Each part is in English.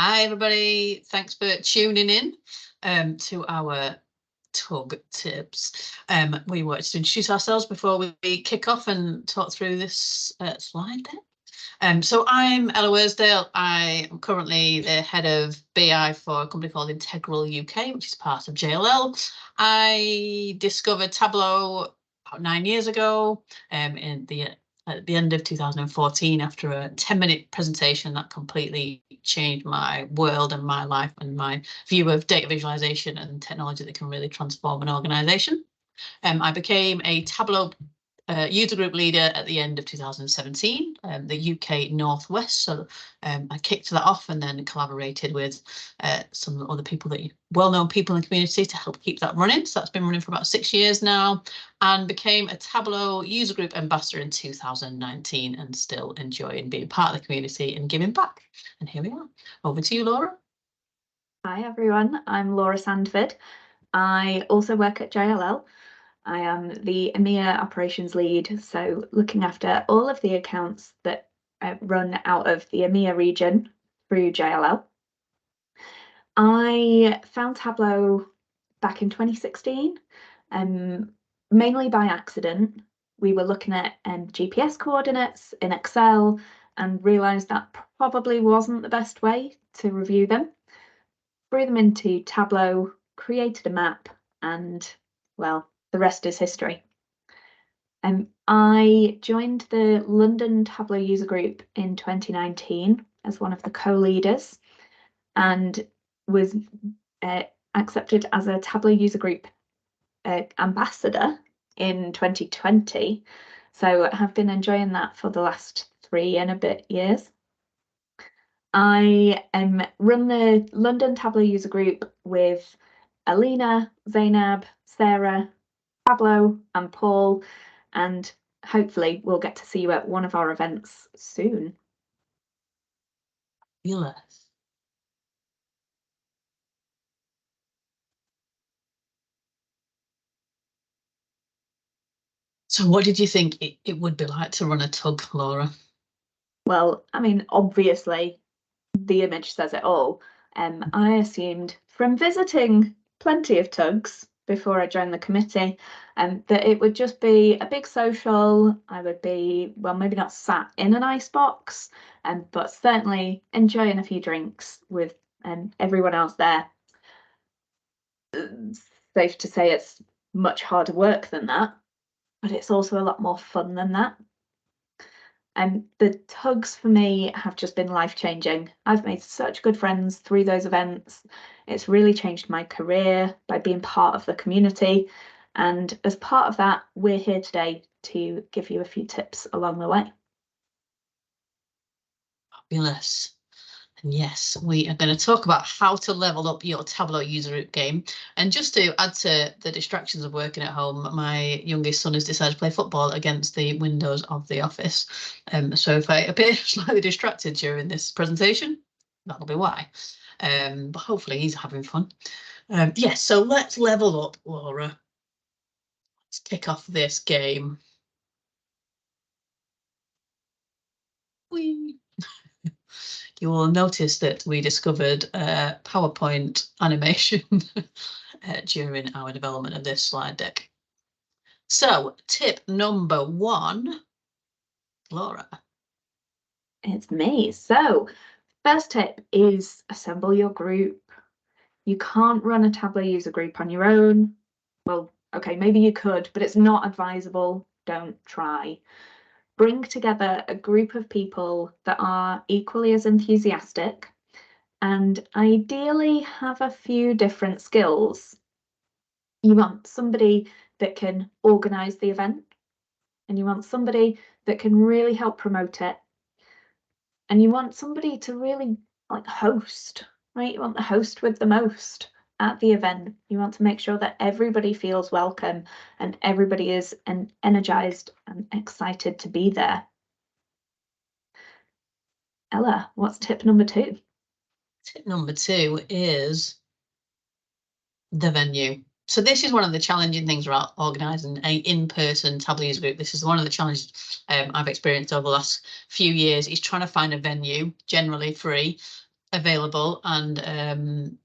Hi everybody, thanks for tuning in to our TUG tips. We wanted to introduce ourselves before we kick off and talk through this slide deck. So I'm Ella Worsdale. I am currently the head of BI for a company called Integral UK, which is part of JLL. I discovered Tableau about 9 years ago at the end of 2014 after a 10-minute presentation that completely changed my world and my life and my view of data visualization and technology that can really transform an organization. I became a Tableau user group leader at the end of 2017, the UK Northwest. So I kicked that off and then collaborated with some other people well-known people in the community to help keep that running. So that's been running for about 6 years now, and became a Tableau user group ambassador in 2019, and still enjoying being part of the community and giving back. And here we are. Over to you, Laura. Hi everyone, I'm Laura Sandford. I also work at JLL. I am the EMEA operations lead, so looking after all of the accounts that run out of the EMEA region through JLL. I found Tableau back in 2016, mainly by accident. We were looking at GPS coordinates in Excel and realised that probably wasn't the best way to review them. Threw them into Tableau, created a map, and well, the rest is history. I joined the London Tableau User Group in 2019 as one of the co-leaders, and was accepted as a Tableau User Group ambassador in 2020. So I have been enjoying that for the last 3 and a bit years. I run the London Tableau User Group with Alina, Zainab, Sarah, Pablo and Paul, and hopefully we'll get to see you at one of our events soon. Fabulous. So what did you think it would be like to run a TUG, Laura? Well, I mean, obviously the image says it all. I assumed from visiting plenty of TUGs before I joined the committee, that it would just be a big social. I would be, well, maybe not sat in an icebox, but certainly enjoying a few drinks with everyone else there. Safe to say it's much harder work than that, but it's also a lot more fun than that. The TUGs for me have just been life-changing. I've made such good friends through those events. It's really changed my career by being part of the community. And as part of that, we're here today to give you a few tips along the way. Fabulous. And yes, we are going to talk about how to level up your Tableau user group game. And just to add to the distractions of working at home, my youngest son has decided to play football against the windows of the office. So if I appear slightly distracted during this presentation, that'll be why. But hopefully he's having fun. Yes, so let's level up, Laura. Let's kick off this game. Whee! You will notice that we discovered PowerPoint animation during our development of this slide deck. So tip number 1, Laura. It's me. So first tip is assemble your group. You can't run a Tableau user group on your own. Well, okay, maybe you could, but it's not advisable. Don't try. Bring together a group of people that are equally as enthusiastic and ideally have a few different skills. You want somebody that can organise the event, and you want somebody that can really help promote it, and you want somebody to really like host, right? You want the host with the most at the event. You want to make sure that everybody feels welcome and everybody is energized and excited to be there. Ella, what's tip number 2? Tip number 2 is the venue. So this is one of the challenging things about organising an in-person Tableau user group. This is one of the challenges I've experienced over the last few years, is trying to find a venue, generally free, available and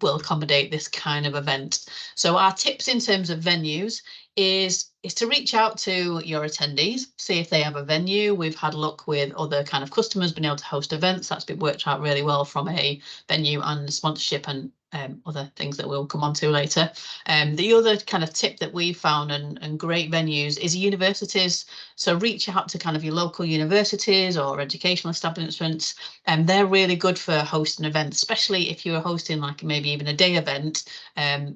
will accommodate this kind of event. So our tips in terms of venues is to reach out to your attendees, see if they have a venue. We've had luck with other kind of customers being able to host events. That's been worked out really well from a venue and sponsorship and other things that we'll come on to later. The other kind of tip that we found and great venues is universities. So reach out to kind of your local universities or educational establishments, and they're really good for hosting events, especially if you're hosting like maybe even a day event.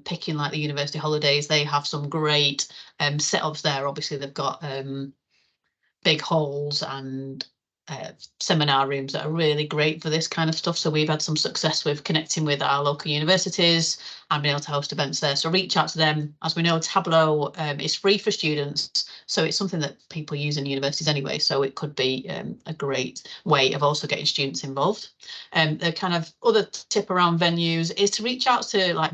Picking like the university holidays, they have some great setups there. Obviously they've got big halls and seminar rooms that are really great for this kind of stuff. So we've had some success with connecting with our local universities and being able to host events there. So reach out to them. As we know, Tableau is free for students, so it's something that people use in universities anyway. So it could be a great way of also getting students involved. The kind of other tip around venues is to reach out to like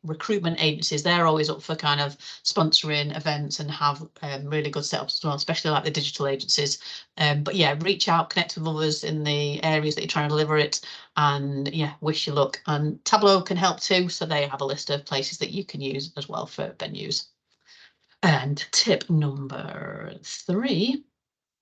recruitment agencies. They're always up for kind of sponsoring events and have really good setups as well, especially like the digital agencies. But yeah, reach out, connect with others in the areas that you're trying to deliver it, and yeah, wish you luck. And Tableau can help too, so they have a list of places that you can use as well for venues. And tip number 3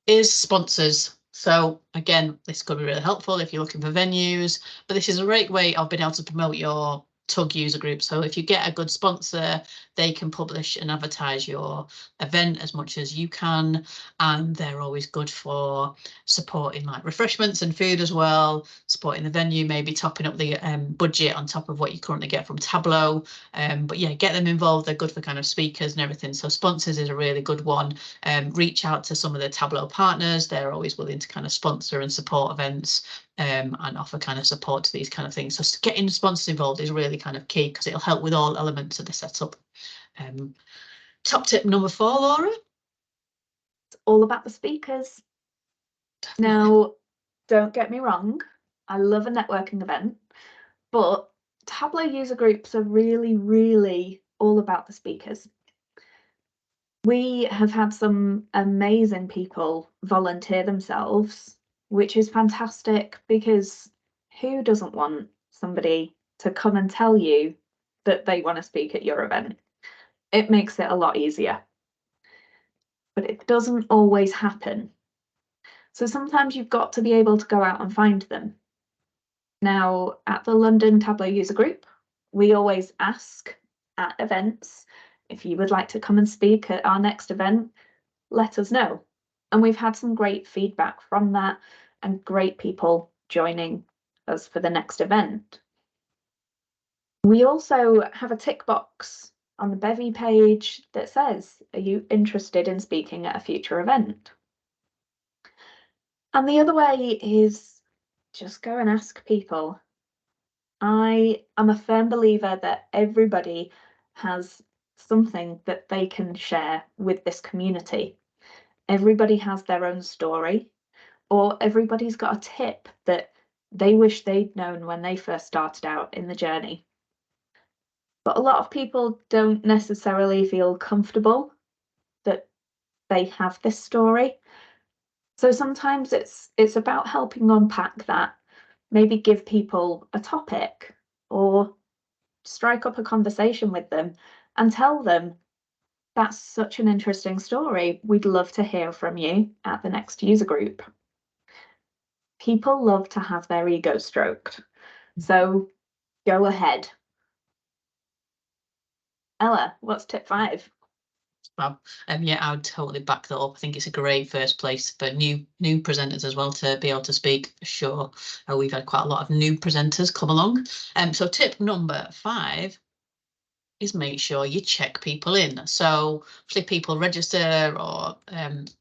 is sponsors. So again, this could be really helpful if you're looking for venues, but this is a great way of being able to promote your TUG user group. So if you get a good sponsor, they can publish and advertise your event as much as you can, and they're always good for supporting like refreshments and food as well, supporting the venue, maybe topping up the budget on top of what you currently get from Tableau. But yeah, get them involved. They're good for kind of speakers and everything. So sponsors is a really good one. Reach out to some of the Tableau partners. They're always willing to kind of sponsor and support events and offer kind of support to these kind of things. So getting sponsors involved is really kind of key because it'll help with all elements of the setup. Top tip number 4, Laura? It's all about the speakers. Definitely. Now, don't get me wrong, I love a networking event, but Tableau user groups are really, really all about the speakers. We have had some amazing people volunteer themselves, which is fantastic because who doesn't want somebody to come and tell you that they want to speak at your event? It makes it a lot easier. But it doesn't always happen. So sometimes you've got to be able to go out and find them. Now, at the London Tableau User Group, we always ask at events, if you would like to come and speak at our next event, let us know. And we've had some great feedback from that and great people joining us for the next event. We also have a tick box on the Bevy page that says, are you interested in speaking at a future event? And the other way is just go and ask people. I am a firm believer that everybody has something that they can share with this community. Everybody has their own story, or everybody's got a tip that they wish they'd known when they first started out in the journey. But a lot of people don't necessarily feel comfortable that they have this story. So sometimes it's about helping unpack that, maybe give people a topic or strike up a conversation with them and tell them that's such an interesting story. We'd love to hear from you at the next user group. People love to have their ego stroked. So go ahead. Ella, what's tip 5? Well, yeah, I would totally back that up. I think it's a great first place for new presenters as well to be able to speak. Sure, we've had quite a lot of new presenters come along. So tip number 5 is make sure you check people in. So obviously people register or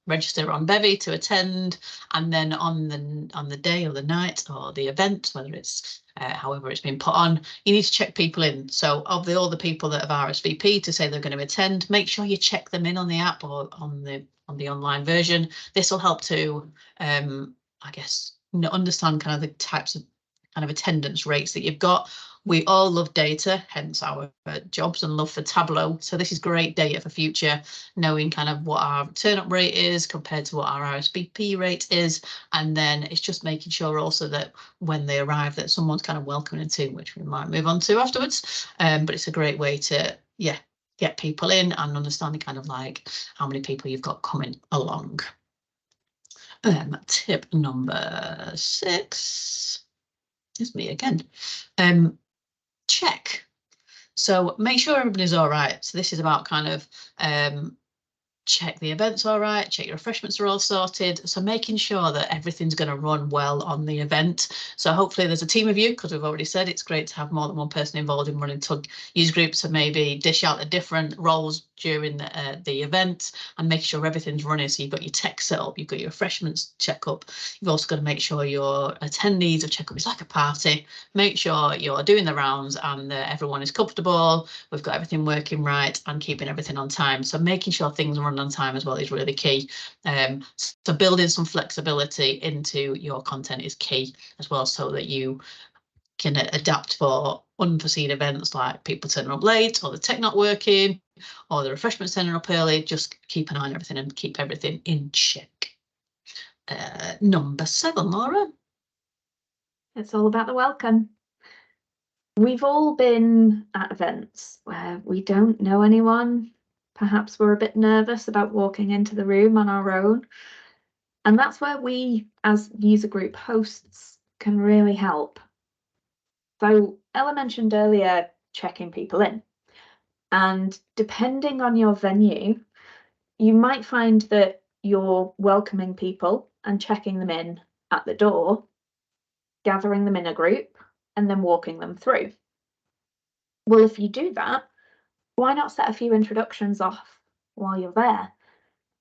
register on Bevy to attend, and then on the day or the night or the event, whether it's however it's been put on, you need to check people in. So of all the people that have RSVP to say they're going to attend, make sure you check them in on the app or on the online version. This will help to I guess understand kind of the types of kind of attendance rates that you've got. We all love data, hence our jobs and love for Tableau. So this is great data for future, knowing kind of what our turn up rate is compared to what our RSVP rate is. And then it's just making sure also that when they arrive that someone's kind of welcoming to, which we might move on to afterwards. But it's a great way to, yeah, get people in and understanding kind of like how many people you've got coming along. Tip number 6 is me again. Check. So make sure everybody's all right. So this is about kind of check the event's all right, check your refreshments are all sorted. So making sure that everything's going to run well on the event. So hopefully there's a team of you, because we've already said it's great to have more than one person involved in running TUG user groups, so maybe dish out the different roles during the event and make sure everything's running. So you've got your tech set up, you've got your refreshments check up. You've also got to make sure your attendees are check up. It's like a party. Make sure you're doing the rounds and everyone is comfortable. We've got everything working right and keeping everything on time. So making sure things run on time as well is really key. So building some flexibility into your content is key as well, so that you can adapt for unforeseen events like people turning up late or the tech not working or the refreshments turning up early. Just keep an eye on everything and keep everything in check. Number 7, Laura. It's all about the welcome. We've all been at events where we don't know anyone. Perhaps we're a bit nervous about walking into the room on our own. And that's where we, as user group hosts, can really help. So Ella mentioned earlier checking people in. And depending on your venue, you might find that you're welcoming people and checking them in at the door, gathering them in a group, and then walking them through. Well, if you do that, why not set a few introductions off while you're there?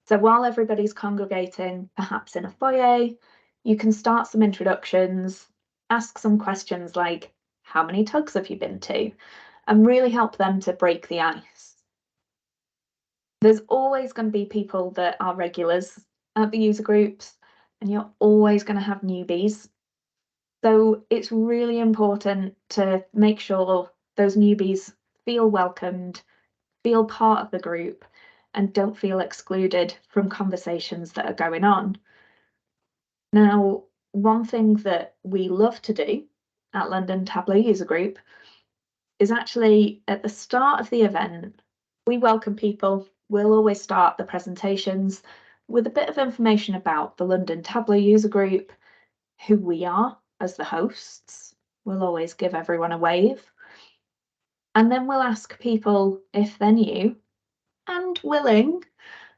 So while everybody's congregating, perhaps in a foyer, you can start some introductions, ask some questions like, how many TUGs have you been to? And really help them to break the ice. There's always going to be people that are regulars at the user groups, and you're always going to have newbies. So it's really important to make sure those newbies feel welcomed, feel part of the group, and don't feel excluded from conversations that are going on. Now, one thing that we love to do at London Tableau User Group is actually at the start of the event, we welcome people. We'll always start the presentations with a bit of information about the London Tableau User Group, who we are as the hosts. We'll always give everyone a wave. And then we'll ask people if they're new and willing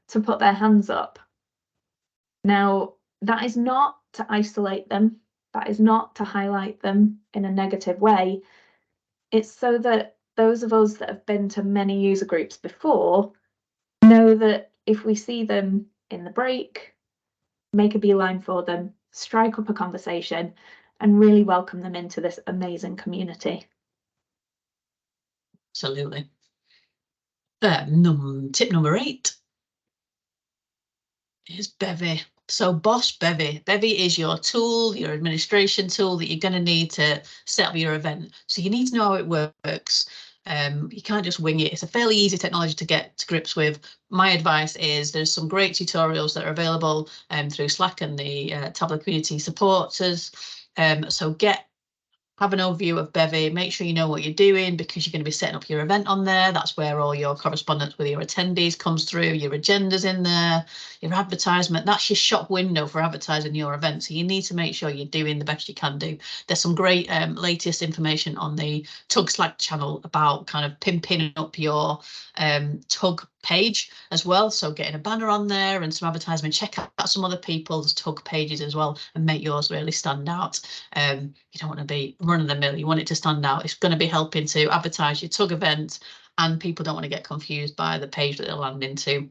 to put their hands up. Now, that is not to isolate them. That is not to highlight them in a negative way. It's so that those of us that have been to many user groups before know that if we see them in the break, make a beeline for them, strike up a conversation, and really welcome them into this amazing community. Absolutely. Tip number 8 is Bevy. So Boss Bevy. Bevy is your tool, your administration tool that you're going to need to set up your event. So you need to know how it works. You can't just wing it. It's a fairly easy technology to get to grips with. My advice is there's some great tutorials that are available through Slack and the Tableau community supporters. So have an overview of Bevy, make sure you know what you're doing, because you're going to be setting up your event on there. That's where all your correspondence with your attendees comes through, your agenda's in there, your advertisement. That's your shop window for advertising your event. So you need to make sure you're doing the best you can do. There's some great latest information on the TUG Slack channel about kind of pimping up your TUG page as well. So getting a banner on there and some advertisement. Check out some other people's TUG pages as well and make yours really stand out. You don't want to be run of the mill. You want it to stand out. It's going to be helping to advertise your TUG event, and people don't want to get confused by the page that they'll land into.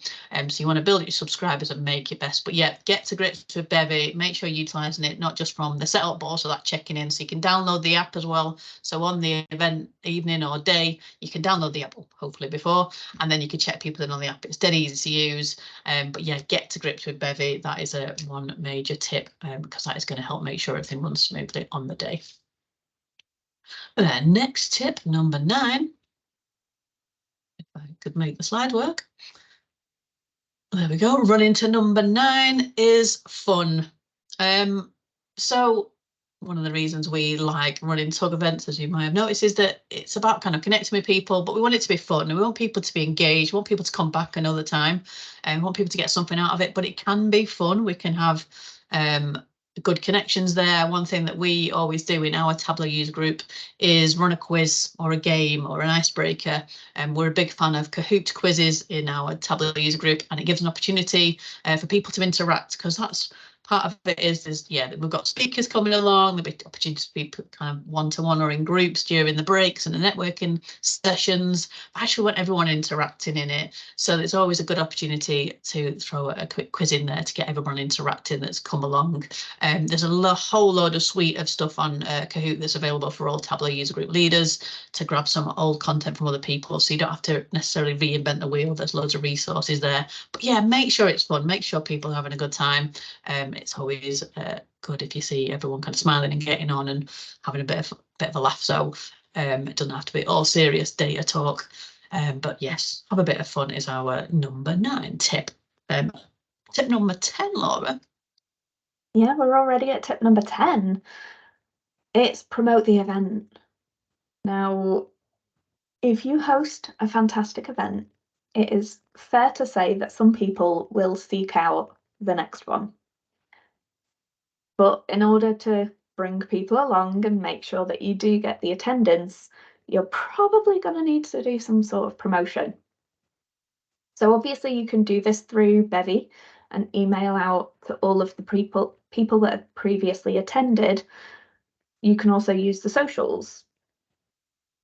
So you want to build your subscribers and make your best. But yeah, get to grips with Bevy. Make sure you're utilising it not just from the setup, but also that checking in. So you can download the app as well. So on the event evening or day, you can download the app, hopefully before, and then you can check people in on the app. It's dead easy to use. But yeah, get to grips with Bevy. That is one major tip, because that is going to help make sure everything runs smoothly on the day. Then next tip, number 9. If I could make the slide work. There we go. Running to number 9 is fun. So one of the reasons we like running TUG events, as you might have noticed, is that it's about kind of connecting with people, but we want it to be fun and we want people to be engaged. We want people to come back another time and we want people to get something out of it, but it can be fun. We can have good connections there. One thing that we always do in our Tableau user group is run a quiz or a game or an icebreaker. And we're a big fan of Kahoot quizzes in our Tableau user group, and it gives an opportunity for people to interact, because that's part of it is yeah, we've got speakers coming along, there'll be opportunities to be kind of one-to-one or in groups during the breaks and the networking sessions. I actually want everyone interacting in it, so there's always a good opportunity to throw a quick quiz in there to get everyone interacting that's come along. There's a whole load of suite of stuff on Kahoot that's available for all Tableau user group leaders to grab some old content from other people, so you don't have to necessarily reinvent the wheel. There's loads of resources there, but yeah, make sure it's fun, make sure people are having a good time. It's always good if you see everyone kind of smiling and getting on and having a bit of a laugh. So it doesn't have to be all serious data talk. But yes, have a bit of fun is our number 9 tip. Tip number 10, Laura. Yeah, we're already at tip number 10. It's promote the event. Now, if you host a fantastic event, it is fair to say that some people will seek out the next one. But in order to bring people along and make sure that you do get the attendance, you're probably going to need to do some sort of promotion. So obviously you can do this through Bevy and email out to all of the people that have previously attended. You can also use the socials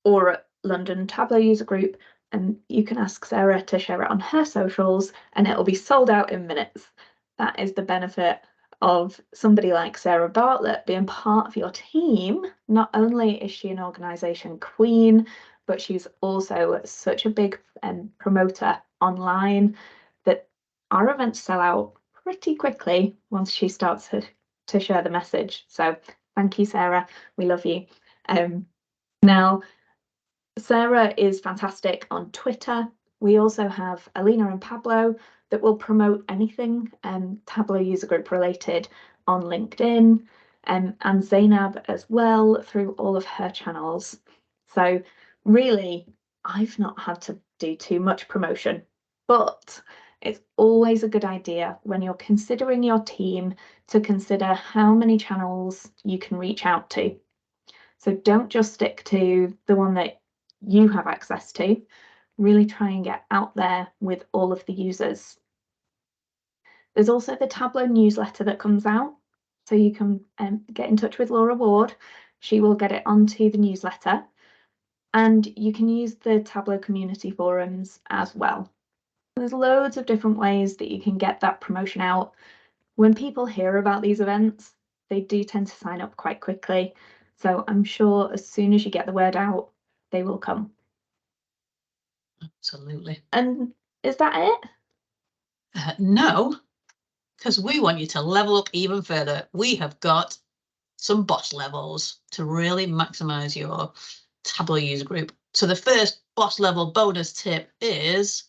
or at London Tableau user group, and you can ask Sarah to share it on her socials and it'll be sold out in minutes. That is the benefit of somebody like Sarah Bartlett being part of your team. Not only is she an organisation queen, but she's also such a big promoter online that our events sell out pretty quickly once she starts to share the message. So thank you, Sarah. We love you. Now, Sarah is fantastic on Twitter. We also have Alina and Pablo that will promote anything Tableau user group related on LinkedIn, and Zainab as well through all of her channels. So really, I've not had to do too much promotion, but it's always a good idea when you're considering your team to consider how many channels you can reach out to. So don't just stick to the one that you have access to. Really try and get out there with all of the users. There's also the Tableau newsletter that comes out, so you can get in touch with Laura Ward. She will get it onto the newsletter, and you can use the Tableau community forums as well. There's loads of different ways that you can get that promotion out. When people hear about these events, they do tend to sign up quite quickly. So I'm sure as soon as you get the word out, they will come. Absolutely. And is that it? No, because we want you to level up even further. We have got some boss levels to really maximize your Tableau user group. So the first boss level bonus tip is,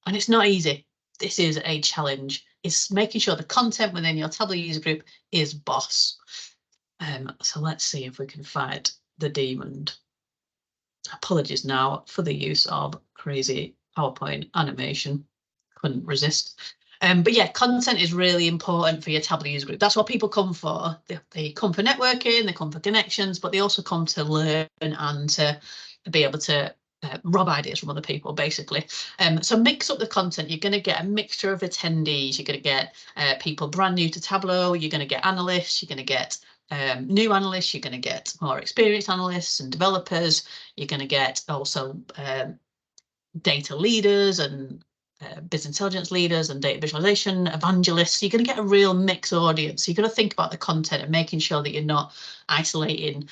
and it's not easy, this is a challenge, is making sure the content within your Tableau user group is boss. So let's see if we can fight the demon. Apologies now for the use of crazy PowerPoint animation. Couldn't resist. But yeah, content is really important for your Tableau user group. That's what people come for. They come for networking, they come for connections, but they also come to learn and to be able to rob ideas from other people, basically. So mix up the content. You're going to get a mixture of attendees. You're going to get people brand new to Tableau. You're going to get analysts. You're going to get new analysts. You're going to get more experienced analysts and developers. You're going to get also data leaders and business intelligence leaders and data visualization evangelists. You're going to get a real mixed audience. You've got to think about the content and making sure that you're not isolating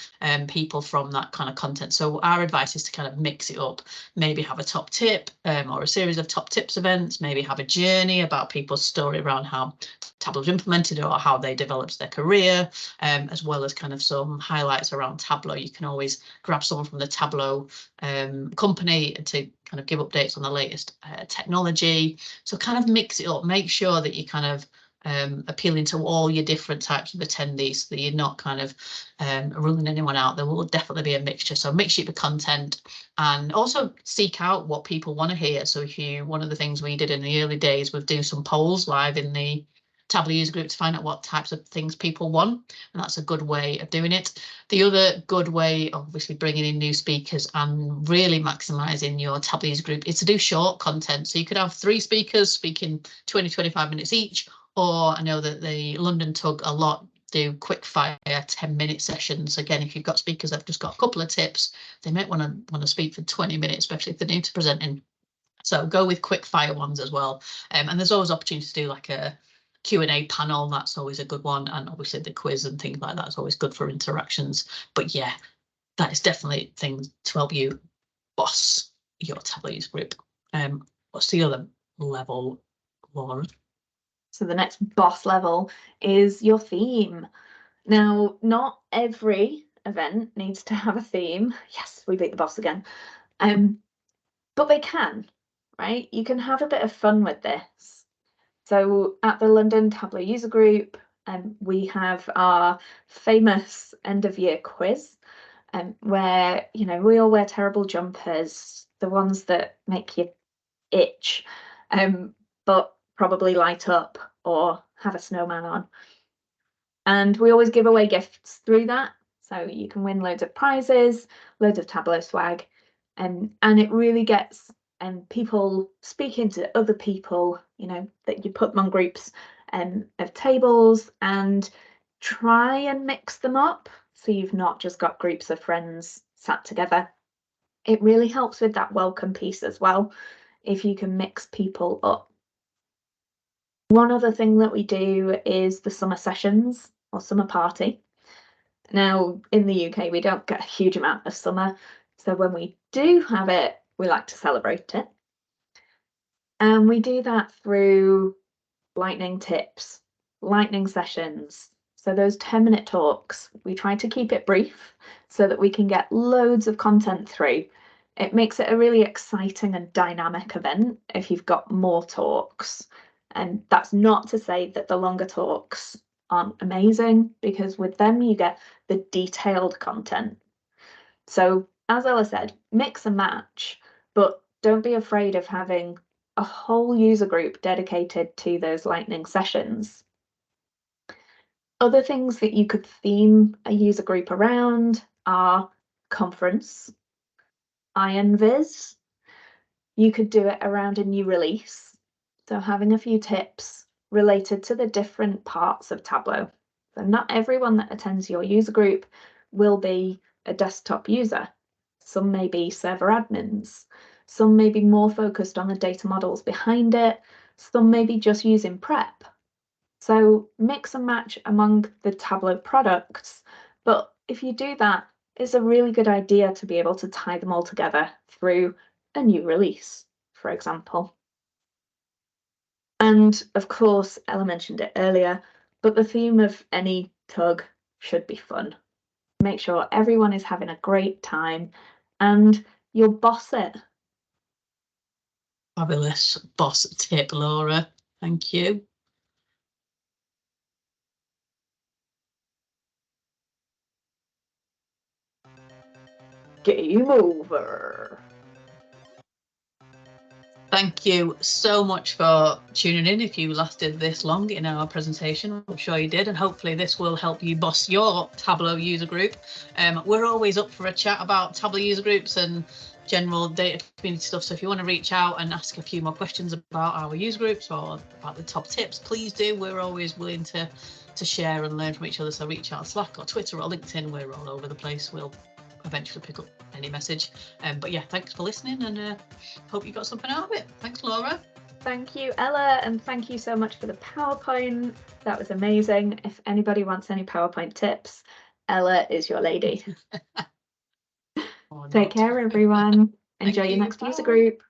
people from that kind of content. So our advice is to kind of mix it up, maybe have a top tip or a series of top tips events, maybe have a journey about people's story around how Tableau's implemented or how they developed their career, as well as kind of some highlights around Tableau. You can always grab someone from the Tableau company to kind of give updates on the latest technology. So kind of mix it up, make sure that you kind of appealing to all your different types of attendees, so that you're not kind of ruling anyone out. There will definitely be a mixture. So mix it with content, and also seek out what people want to hear. So if you, one of the things we did in the early days was do some polls live in the Tableau User Group to find out what types of things people want, and that's a good way of doing it. The other good way, obviously bringing in new speakers and really maximising your Tableau User Group, is to do short content. So you could have 3 speakers speaking 20-25 minutes each, or I know that the London TUG a lot do quick fire 10-minute sessions. Again, if you've got speakers that have just got a couple of tips, they might want to speak for 20 minutes, especially if they're new to presenting. So go with quick fire ones as well. And there's always opportunity to do like a Q&A panel. That's always a good one. And obviously the quiz and things like that is always good for interactions. But yeah, that is definitely things to help you boss your Tableau User Group. What's the other level, Laura? So the next boss level is your theme. Now, not every event needs to have a theme. Yes, we beat the boss again. But they can, right? You can have a bit of fun with this. So at the London Tableau User Group, we have our famous end of year quiz, where, you know, we all wear terrible jumpers, the ones that make you itch, but probably light up or have a snowman on. And we always give away gifts through that. So you can win loads of prizes, loads of Tableau swag, and it really gets people speaking to other people, you know, that you put them on groups of tables and try and mix them up. So you've not just got groups of friends sat together. It really helps with that welcome piece as well, if you can mix people up. One other thing that we do is the summer sessions or summer party. Now, in the UK, we don't get a huge amount of summer. So when we do have it, we like to celebrate it. And we do that through lightning tips, lightning sessions. So those 10-minute talks, we try to keep it brief so that we can get loads of content through. It makes it a really exciting and dynamic event if you've got more talks. And that's not to say that the longer talks aren't amazing, because with them you get the detailed content. So as Ella said, mix and match, but don't be afraid of having a whole user group dedicated to those lightning sessions. Other things that you could theme a user group around are conference, InViz. You could do it around a new release. So having a few tips related to the different parts of Tableau. So not everyone that attends your user group will be a desktop user. Some may be server admins. Some may be more focused on the data models behind it. Some may be just using prep. So mix and match among the Tableau products. But if you do that, it's a really good idea to be able to tie them all together through a new release, for example. And of course, Ella mentioned it earlier, but the theme of any TUG should be fun. Make sure everyone is having a great time and you'll boss it. Fabulous boss tip, Laura. Thank you. Game over. Thank you so much for tuning in. If you lasted this long in our presentation, I'm sure you did, and hopefully this will help you boss your Tableau user group. We're always up for a chat about Tableau user groups and general data community stuff. So if you want to reach out and ask a few more questions about our user groups or about the top tips, please do. We're always willing to share and learn from each other. So reach out on Slack or Twitter or LinkedIn. We're all over the place. We'll eventually pick up any message. But yeah, thanks for listening, and hope you got something out of it. Thanks, Laura. Thank you, Ella, and thank you so much for the PowerPoint. That was amazing. If anybody wants any PowerPoint tips, Ella is your lady. Take care, everyone. Enjoy your next user group.